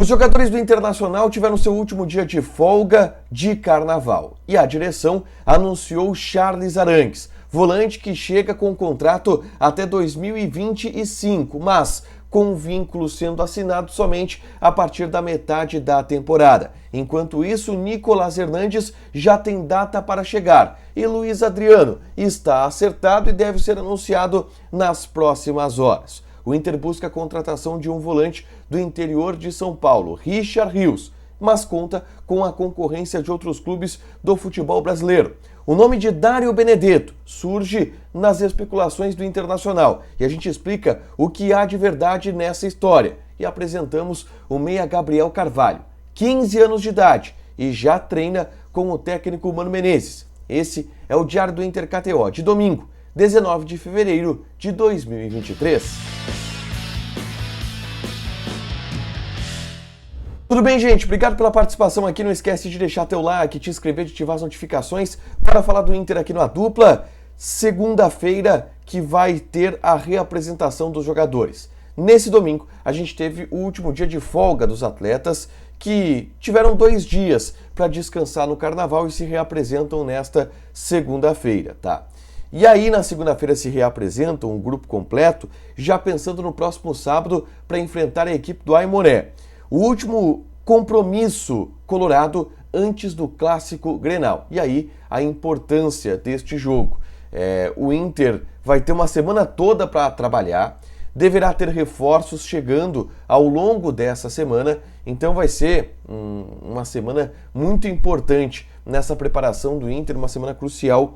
Os jogadores do Internacional tiveram seu último dia de folga de carnaval e a direção anunciou Charles Arangues, volante que chega com contrato até 2025, mas com o vínculo sendo assinado somente a partir da metade da temporada. Enquanto isso, Nicolás Hernandes já tem data para chegar e Luiz Adriano está acertado e deve ser anunciado nas próximas horas. O Inter busca a contratação de um volante do interior de São Paulo, Richard Rios, mas conta com a concorrência de outros clubes do futebol brasileiro. O nome de Dário Benedetto surge nas especulações do Internacional e a gente explica o que há de verdade nessa história. E apresentamos o meia Gabriel Carvalho, 15 anos de idade e já treina com o técnico Mano Menezes. Esse é o Diário do Inter KTO de domingo, 19 de fevereiro de 2023. Tudo bem, gente? Obrigado pela participação aqui. Não esquece de deixar teu like, te inscrever, de ativar as notificações para falar do Inter aqui no A Dupla. Segunda-feira que vai ter a reapresentação dos jogadores. Nesse domingo, a gente teve o último dia de folga dos atletas que tiveram 2 dias para descansar no Carnaval e se reapresentam nesta segunda-feira, tá? E aí, na segunda-feira, se reapresentam um grupo completo, já pensando no próximo sábado para enfrentar a equipe do Aimoré. O último compromisso colorado antes do Clássico Grenal. E aí, a importância deste jogo. O Inter vai ter uma semana toda para trabalhar, deverá ter reforços chegando ao longo dessa semana, então vai ser uma semana muito importante nessa preparação do Inter, uma semana crucial,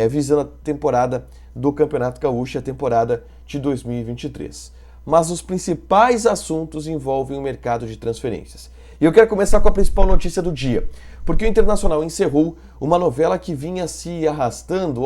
visando a temporada do Campeonato Gaúcho, a temporada de 2023. Mas os principais assuntos envolvem o mercado de transferências. E eu quero começar com a principal notícia do dia, porque o Internacional encerrou uma novela que vinha se arrastando,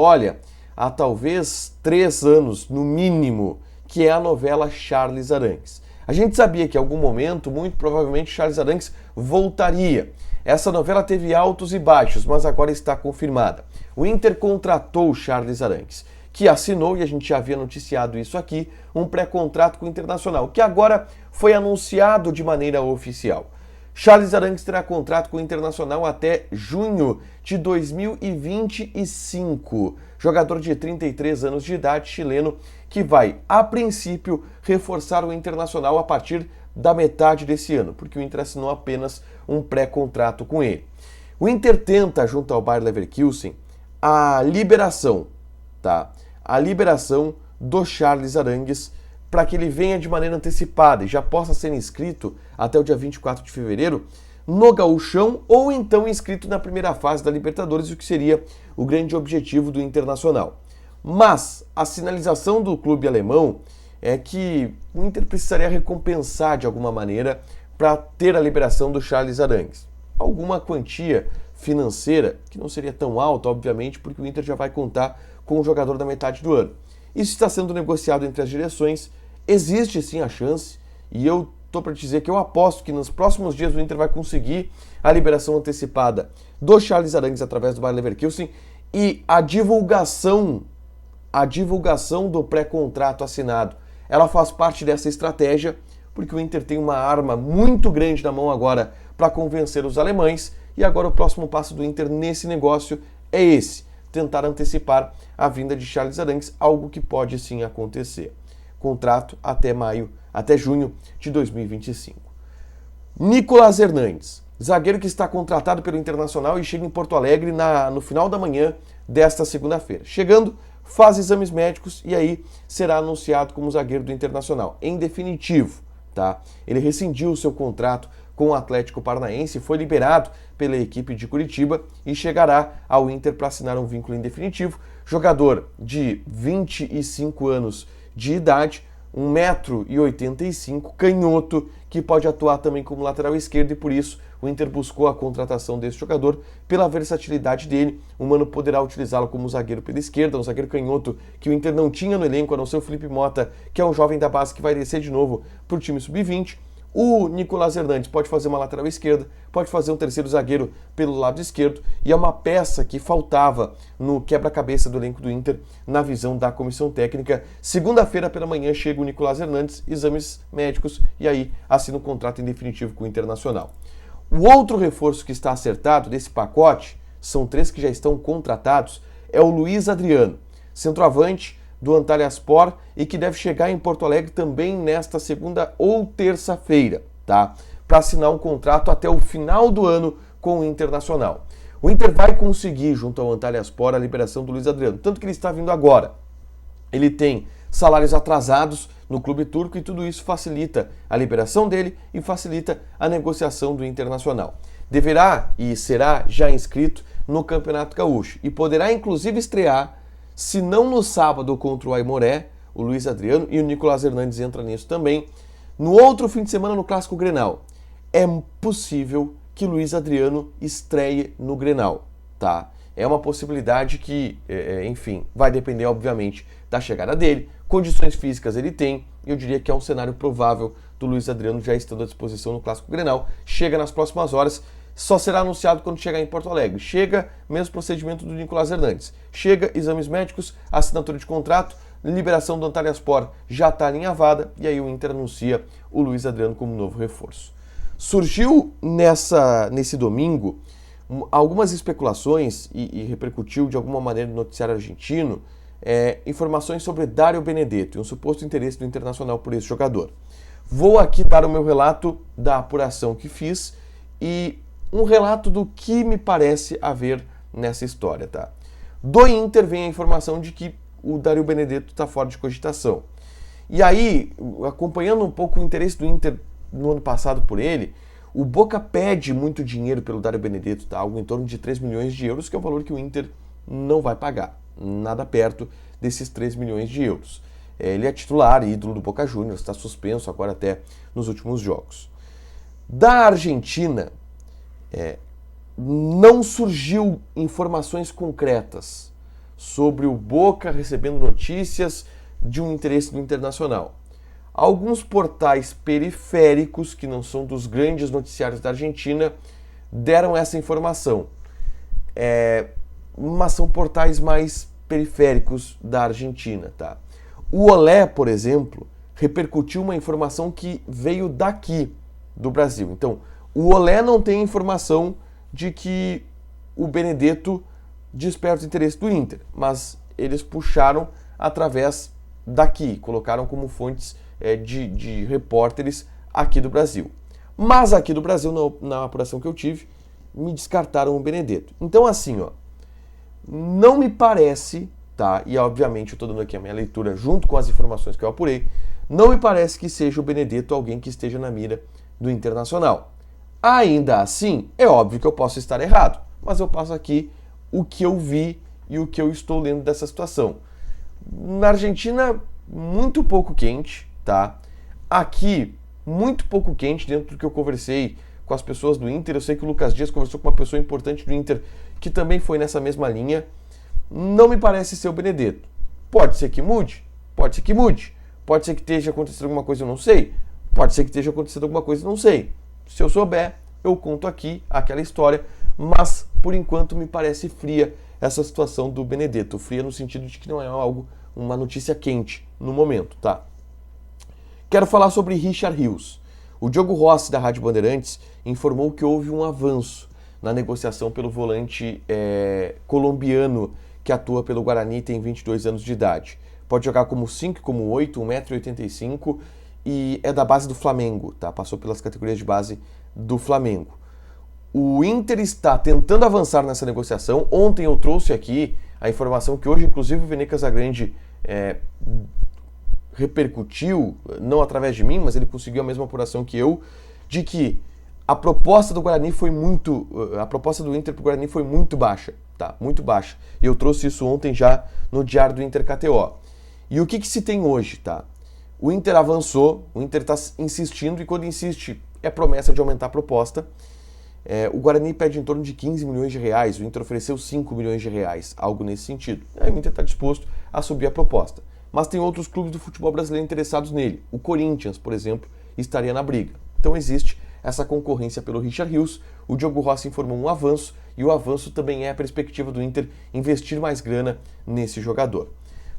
há talvez 3 anos, no mínimo, que é a novela Charles Arangues. A gente sabia que em algum momento, muito provavelmente, Charles Arangues voltaria. Essa novela teve altos e baixos, mas agora está confirmada. O Inter contratou Charles Arangues, que assinou, e a gente já havia noticiado isso aqui, um pré-contrato com o Internacional, que agora foi anunciado de maneira oficial. Charles Arangues terá contrato com o Internacional até junho de 2025. Jogador de 33 anos de idade, chileno, que vai, a princípio, reforçar o Internacional a partir da metade desse ano, porque o Inter assinou apenas um pré-contrato com ele. O Inter tenta, junto ao Bayer Leverkusen, a liberação do Charles Arangues para que ele venha de maneira antecipada e já possa ser inscrito até o dia 24 de fevereiro no Gauchão ou então inscrito na primeira fase da Libertadores, o que seria o grande objetivo do Internacional. Mas a sinalização do clube alemão é que o Inter precisaria recompensar de alguma maneira para ter a liberação do Charles Arangues. Alguma quantia financeira, que não seria tão alta, obviamente, porque o Inter já vai contar com o jogador da metade do ano. Isso está sendo negociado entre as direções, existe sim a chance, e eu estou para dizer que eu aposto que nos próximos dias o Inter vai conseguir a liberação antecipada do Charles Arangues através do Bayer Leverkusen e a divulgação do pré-contrato assinado. Ela faz parte dessa estratégia, porque o Inter tem uma arma muito grande na mão agora para convencer os alemães, e agora o próximo passo do Inter nesse negócio é esse: tentar antecipar a vinda de Charles Arangues, algo que pode sim acontecer. Contrato até junho de 2025. Nicolás Hernandes, zagueiro que está contratado pelo Internacional e chega em Porto Alegre no final da manhã desta segunda-feira. Chegando, faz exames médicos e aí será anunciado como zagueiro do Internacional. Em definitivo, tá? Ele rescindiu o seu contrato com o Atlético Paranaense, foi liberado pela equipe de Curitiba e chegará ao Inter para assinar um vínculo em definitivo. Jogador de 25 anos de idade, 1,85 m, canhoto, que pode atuar também como lateral esquerdo e por isso o Inter buscou a contratação desse jogador pela versatilidade dele. O Mano poderá utilizá-lo como zagueiro pela esquerda, um zagueiro canhoto que o Inter não tinha no elenco, a não ser o Felipe Mota, que é um jovem da base que vai descer de novo para o time sub-20. O Nicolás Hernandes pode fazer uma lateral esquerda, pode fazer um terceiro zagueiro pelo lado esquerdo, e é uma peça que faltava no quebra-cabeça do elenco do Inter, na visão da comissão técnica. Segunda-feira pela manhã chega o Nicolás Hernandes, exames médicos, e aí assina um contrato em definitivo com o Internacional. O outro reforço que está acertado desse pacote, são 3 que já estão contratados, é o Luiz Adriano, centroavante do Antalyaspor e que deve chegar em Porto Alegre também nesta segunda ou terça-feira, tá? Para assinar um contrato até o final do ano com o Internacional. O Inter vai conseguir, junto ao Antalyaspor, a liberação do Luiz Adriano, tanto que ele está vindo agora. Ele tem salários atrasados no clube turco e tudo isso facilita a liberação dele e facilita a negociação do Internacional. Deverá e será já inscrito no Campeonato Gaúcho e poderá inclusive estrear, se não no sábado contra o Aimoré, o Luiz Adriano, e o Nicolás Hernandes entra nisso também, no outro fim de semana no Clássico Grenal. É possível que Luiz Adriano estreie no Grenal, tá? É uma possibilidade que, enfim, vai depender obviamente da chegada dele, condições físicas ele tem, e eu diria que é um cenário provável do Luiz Adriano já estando à disposição no Clássico Grenal. Chega nas próximas horas, só será anunciado quando chegar em Porto Alegre. Chega, mesmo procedimento do Nicolás Hernandes. Chega, exames médicos, assinatura de contrato, liberação do Antalyaspor já está alinhavada, e aí o Inter anuncia o Luiz Adriano como novo reforço. Surgiu nesse domingo algumas especulações e repercutiu de alguma maneira no noticiário argentino informações sobre Dario Benedetto e um suposto interesse do Internacional por esse jogador. Vou aqui dar o meu relato da apuração que fiz e um relato do que me parece haver nessa história, tá? Do Inter vem a informação de que o Dario Benedetto está fora de cogitação. E aí, acompanhando um pouco o interesse do Inter no ano passado por ele, o Boca pede muito dinheiro pelo Dario Benedetto, tá? Algo em torno de 3 milhões de euros, que é o valor que o Inter não vai pagar. Nada perto desses 3 milhões de euros. Ele é titular e ídolo do Boca Juniors, está suspenso agora até nos últimos jogos. Da Argentina, não surgiu informações concretas sobre o Boca recebendo notícias de um interesse do Internacional. Alguns portais periféricos, que não são dos grandes noticiários da Argentina, deram essa informação. Mas são portais mais periféricos da Argentina, tá? O Olé, por exemplo, repercutiu uma informação que veio daqui, do Brasil. Então, o Olé não tem informação de que o Benedetto desperta o interesse do Inter, mas eles puxaram através daqui, colocaram como fontes de repórteres aqui do Brasil. Mas aqui do Brasil, na apuração que eu tive, me descartaram o Benedetto. Então, assim, não me parece, tá? E obviamente eu estou dando aqui a minha leitura junto com as informações que eu apurei, não me parece que seja o Benedetto alguém que esteja na mira do Internacional. Ainda assim, é óbvio que eu posso estar errado, mas eu passo aqui o que eu vi e o que eu estou lendo dessa situação. Na Argentina, muito pouco quente, tá? Aqui, muito pouco quente, dentro do que eu conversei com as pessoas do Inter. Eu sei que o Lucas Dias conversou com uma pessoa importante do Inter que também foi nessa mesma linha. Não me parece ser o Benedetto. Pode ser que mude? Pode ser que mude. Pode ser que esteja acontecendo alguma coisa, eu não sei. Pode ser que esteja acontecendo alguma coisa, eu não sei. Se eu souber, eu conto aqui aquela história, mas por enquanto me parece fria essa situação do Benedetto. Fria no sentido de que não é uma notícia quente no momento, tá? Quero falar sobre Richard Rios. O Diogo Rossi, da Rádio Bandeirantes, informou que houve um avanço na negociação pelo volante colombiano que atua pelo Guarani e tem 22 anos de idade. Pode jogar como 5, como 8, 1,85 m e é da base do Flamengo, tá? Passou pelas categorias de base do Flamengo. O Inter está tentando avançar nessa negociação. Ontem eu trouxe aqui a informação que hoje, inclusive, o Vene Casagrande repercutiu, não através de mim, mas ele conseguiu a mesma apuração que eu, de que a proposta do Guarani foi a proposta do Inter para o Guarani foi muito baixa, tá? Muito baixa. E eu trouxe isso ontem já no Diário do Inter KTO. E o que se tem hoje, tá? O Inter avançou, o Inter está insistindo, e quando insiste é promessa de aumentar a proposta. O Guarani pede em torno de 15 milhões de reais, o Inter ofereceu 5 milhões de reais, algo nesse sentido. Aí o Inter está disposto a subir a proposta. Mas tem outros clubes do futebol brasileiro interessados nele. O Corinthians, por exemplo, estaria na briga. Então existe essa concorrência pelo Richard Rios. O Diogo Rossi informou um avanço, e o avanço também é a perspectiva do Inter investir mais grana nesse jogador.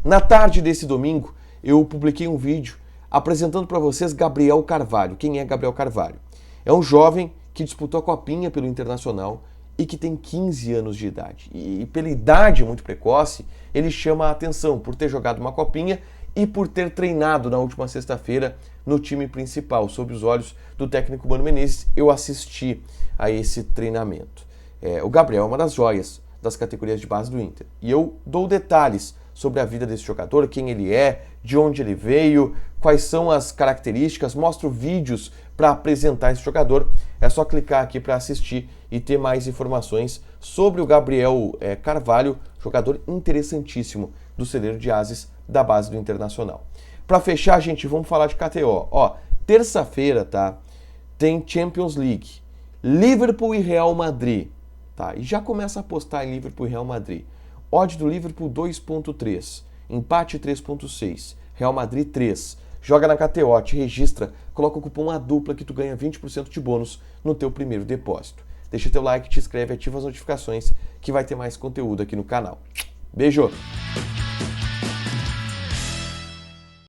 Na tarde desse domingo, eu publiquei um vídeo apresentando para vocês Gabriel Carvalho. Quem é Gabriel Carvalho? É um jovem que disputou a Copinha pelo Internacional e que tem 15 anos de idade. E pela idade muito precoce, ele chama a atenção por ter jogado uma Copinha e por ter treinado na última sexta-feira no time principal. Sob os olhos do técnico Mano Menezes, eu assisti a esse treinamento. O Gabriel é uma das joias das categorias de base do Inter. E eu dou detalhes sobre a vida desse jogador, quem ele é, de onde ele veio, quais são as características, mostro vídeos para apresentar esse jogador. É só clicar aqui para assistir e ter mais informações sobre o Gabriel Carvalho, jogador interessantíssimo do celeiro de ases da base do Internacional. Para fechar, gente, vamos falar de KTO. Terça-feira, tá? Tem Champions League, Liverpool e Real Madrid, tá? E já começa a apostar em Liverpool e Real Madrid. Odd do Liverpool 2.3, empate 3.6, Real Madrid 3. Joga na KTO, te registra, coloca o cupom ADUPLA que tu ganha 20% de bônus no teu primeiro depósito. Deixa teu like, te inscreve, ativa as notificações que vai ter mais conteúdo aqui no canal. Beijo!